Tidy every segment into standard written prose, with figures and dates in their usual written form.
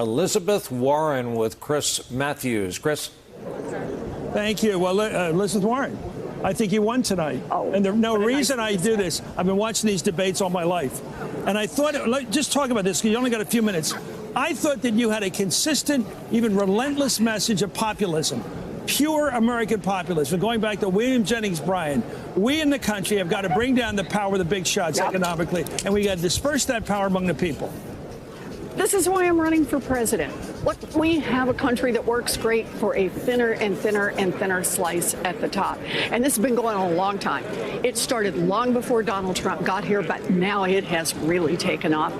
Elizabeth Warren with Chris Matthews. Chris? Thank you. Well, Elizabeth Warren, I think you won tonight. And there's no reason I do this. I've been watching these debates all my life. And I thought, just talk about this, because you only got a few minutes. I thought that you had a consistent, even relentless message of populism. Pure American populism. Going back to William Jennings Bryan, we in the country have got to bring down the power of the big shots economically, and we got to disperse that power among the people. This is why I'm running for president. Look, we have a country that works great for a thinner and thinner and thinner slice at the top. And this has been going on a long time. It started long before Donald Trump got here, but now it has really taken off.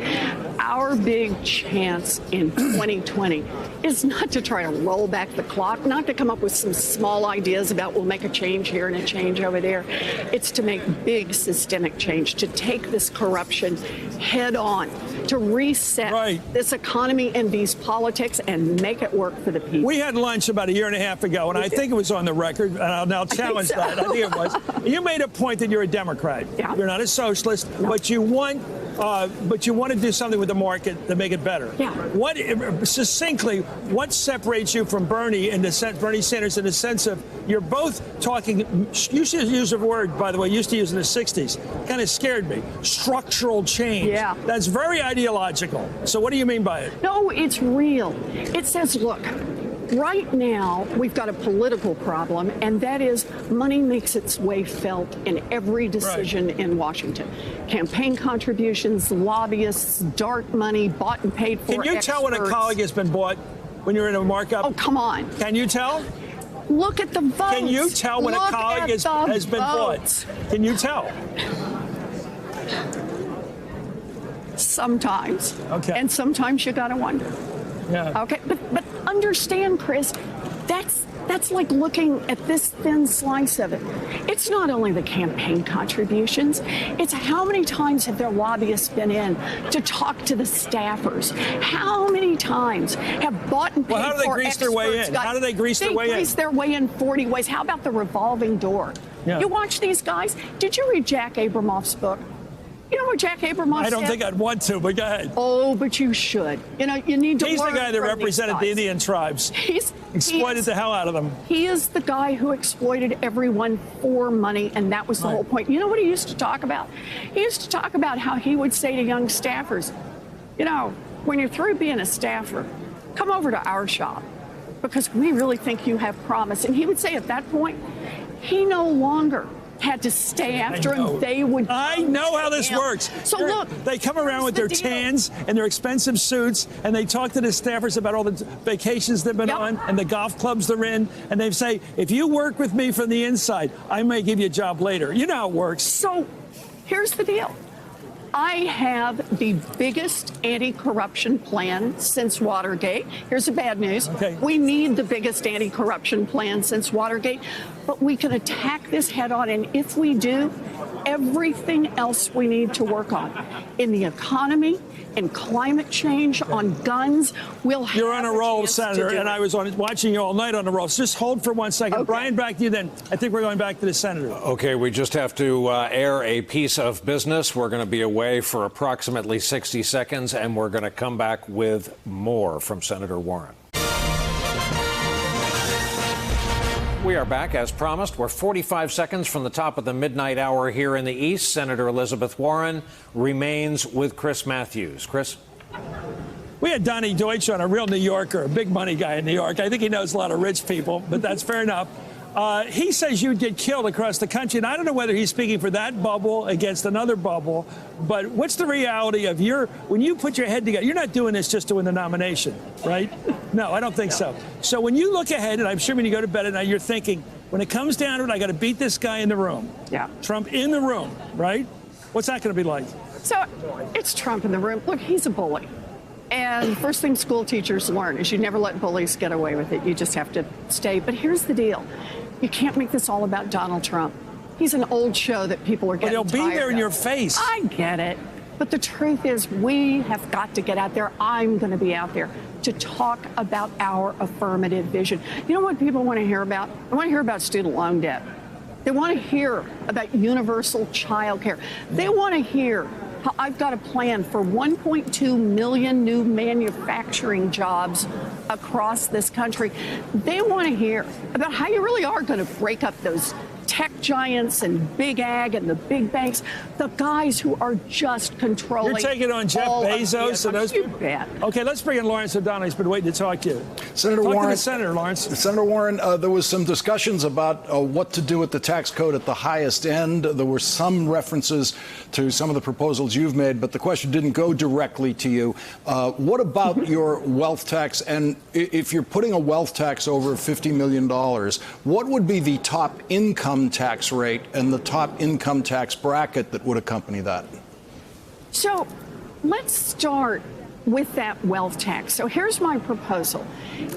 Our big chance in 2020 is not to try to roll back the clock, not to come up with some small ideas about we'll make a change here and a change over there. It's to make big systemic change, to take this corruption head on, to reset this economy and these politics and make it work for the people. We had lunch about a year and a half ago, and I think it was on the record, and I'll challenge that. I think it was. You made a point that you're a Democrat. Yeah. You're not a socialist, but you want to do something with the market to make it better. Yeah. Succinctly, what separates you from Bernie Sanders in the sense of you're both talking, you should use a word, by the way, used to use in the 60s, kind of scared me, structural change. Yeah. That's very ideological. So what do you mean by it? No, it's real. It says, look, right now we've got a political problem, and that is money makes its way felt in every decision in Washington. Campaign contributions, lobbyists, dark money, bought and paid for. Can you tell when a colleague has been bought when you're in a markup? Oh, come on. Can you tell? Look at the votes. Can you tell when a colleague has been bought? Can you tell? Sometimes. Okay. And sometimes you gotta wonder. Yeah. Okay, but understand, Chris, that's like looking at this thin slice of it. It's not only the campaign contributions, it's how many times have their lobbyists been in to talk to the staffers? How many times have bought and paid for how do they grease their way in? How do they grease their way in? They grease their way in 40 ways. How about the revolving door? Yeah. You watch these guys. Did you read Jack Abramoff's book? You know what Jack Abramoff said? I don't think I'd want to, but go ahead. Oh, but you should. You know, you need to learn. He's the guy that represented the Indian tribes. Exploited the hell out of them. He is the guy who exploited everyone for money, and that was the whole point. You know what he used to talk about? He used to talk about how he would say to young staffers, you know, when you're through being a staffer, come over to our shop because we really think you have promise. And he would say at that point, he no longer had to stay after him. They would. I know how this works. So look, they come around with their tans and their expensive suits, and they talk to the staffers about all the vacations they've been on and the golf clubs they're in, and they say, if you work with me from the inside, I may give you a job later. You know how it works. So here's the deal. I have the biggest anti-corruption plan since Watergate. Here's the bad news. We need the biggest anti-corruption plan since Watergate, but we can attack this head on. And if we do, everything else we need to work on in the economy, in climate change, on guns, we'll have You're on a roll, Senator, and I was watching you all night on a roll. So just hold for 1 second. Brian, back to you then. I think we're going back to the Senator. Okay, we just have to air a piece of business. We're going to be away for approximately 60 seconds, and we're going to come back with more from Senator Warren. We are back, as promised. We're 45 seconds from the top of the midnight hour here in the East. Senator Elizabeth Warren remains with Chris Matthews. Chris? We had Donnie Deutsch on, a real New Yorker, a big money guy in New York. I think he knows a lot of rich people, but that's fair enough. He says you'd get killed across the country, and I don't know whether he's speaking for that bubble against another bubble, but what's the reality of when you put your head together, you're not doing this just to win the nomination, right? No, I don't think so. So when you look ahead, and I'm sure when you go to bed at night, you're thinking, when it comes down to it, I got to beat this guy in the room. Yeah. Trump in the room, right? What's that going to be like? So it's Trump in the room. Look, he's a bully. And first thing school teachers learn is you never let bullies get away with it. You just have to stay. But here's the deal. You can't make this all about Donald Trump. He's an old show that people are getting tired of. He'll be there in your face. I get it. But the truth is we have got to get out there. I'm going to be out there to talk about our affirmative vision. You know what people want to hear about? They want to hear about student loan debt. They want to hear about universal child care. They want to hear how I've got a plan for 1.2 million new manufacturing jobs across this country. They want to hear about how you really are going to break up those tech giants and big ag and the big banks, the guys who are just controlling. You're taking on Jeff Bezos and those people. Okay, let's bring in Lawrence O'Donnell. He's been waiting to talk to you. Senator Talk Warren, to the Senator, Lawrence. Senator Warren, there was some discussions about what to do with the tax code at the highest end. There were some references to some of the proposals you've made, but the question didn't go directly to you. What about your wealth tax? And if you're putting a wealth tax over $50 million, what would be the top income tax rate and the top income tax bracket that would accompany that? So let's start with that wealth tax. So here's my proposal.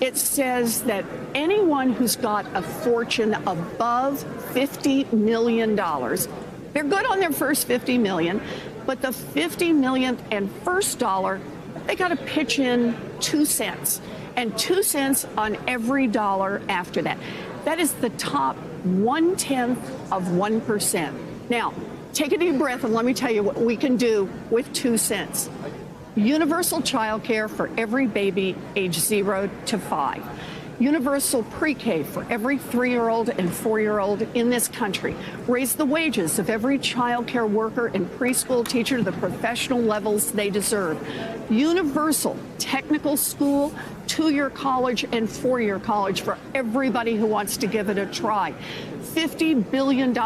It says that anyone who's got a fortune above $50 million, they're good on their first $50 million, but the $50 millionth and first dollar, they got to pitch in 2 cents, and 2 cents on every dollar after that. That is the top 1/10 of 1%. Now, take a deep breath and let me tell you what we can do with 2 cents. Universal child care for every baby age 0 to 5. Universal pre-K for every 3-year-old and 4-year-old in this country. Raise the wages of every child care worker and preschool teacher to the professional levels they deserve. Universal technical school, 2-year college and 4-year college for everybody who wants to give it a try. $50 billion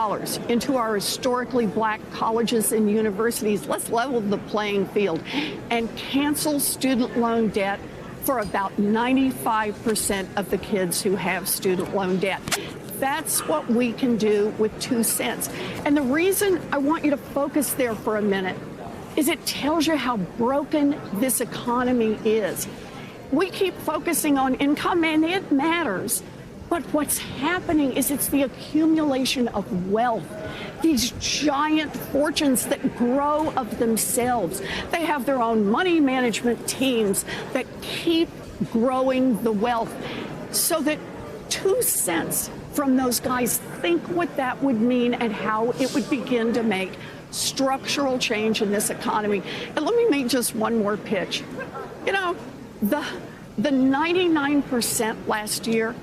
into our historically black colleges and universities. Let's level the playing field and cancel student loan debt for about 95% of the kids who have student loan debt. That's what we can do with 2 cents. And the reason I want you to focus there for a minute is it tells you how broken this economy is. We keep focusing on income, and it matters. But what's happening is it's the accumulation of wealth, these giant fortunes that grow of themselves. They have their own money management teams that keep growing the wealth, so that 2 cents from those guys, think what that would mean and how it would begin to make structural change in this economy. And let me make just one more pitch. You know, the 99% last year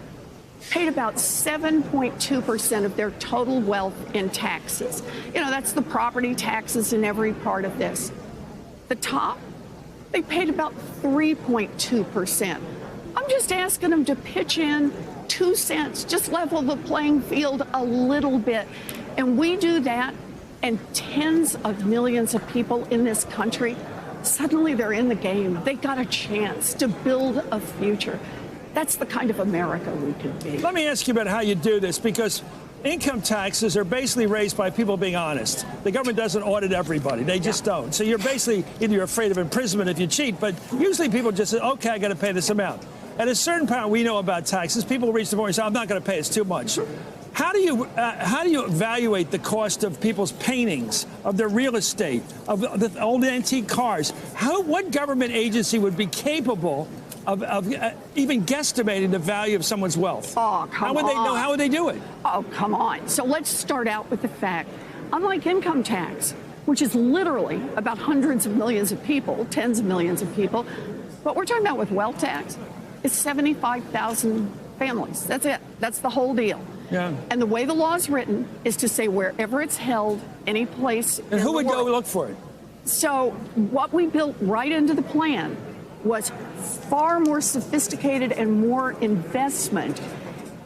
paid about 7.2% of their total wealth in taxes. You know, that's the property taxes in every part of this. The top, they paid about 3.2%. I'm just asking them to pitch in 2 cents, just level the playing field a little bit. And we do that, and tens of millions of people in this country, suddenly they're in the game. They got a chance to build a future. That's the kind of America we can be. Let me ask you about how you do this, because income taxes are basically raised by people being honest. The government doesn't audit everybody. They just don't. So you're basically, either you're afraid of imprisonment if you cheat, but usually people just say, okay, I got to pay this amount. At a certain point, we know about taxes. People reach the point and say, I'm not going to pay, it's too much. How do you evaluate the cost of people's paintings, of their real estate, of the old antique cars? What government agency would be capable of even guesstimating the value of someone's wealth? Oh, come on. How would they do it? Oh, come on. So let's start out with the fact, unlike income tax, which is literally about hundreds of millions of people, tens of millions of people, what we're talking about with wealth tax is 75,000 families. That's it. That's the whole deal. Yeah. And the way the law is written is to say wherever it's held, any place. And who would go look for it? So what we built right into the plan was far more sophisticated and more investment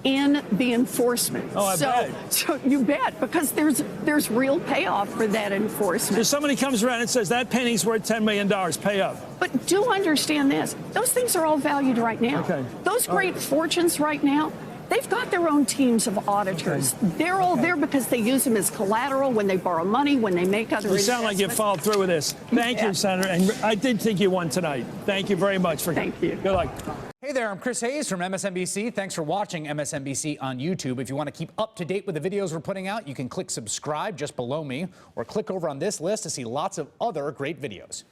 in the enforcement. Oh, I bet. So you bet, because there's real payoff for that enforcement. So somebody comes around and says, that painting's worth $10 million, pay up. But do understand this. Those things are all valued right now. Okay. Those great fortunes right now, they've got their own teams of auditors. Okay. They're all there because they use them as collateral when they borrow money, when they make other investments. You sound like you followed through with this. Thank you, Senator. And I did think you won tonight. Thank you very much. Thank you. Good luck. Hey there, I'm Chris Hayes from MSNBC. Thanks for watching MSNBC on YouTube. If you want to keep up to date with the videos we're putting out, you can click subscribe just below me, or click over on this list to see lots of other great videos.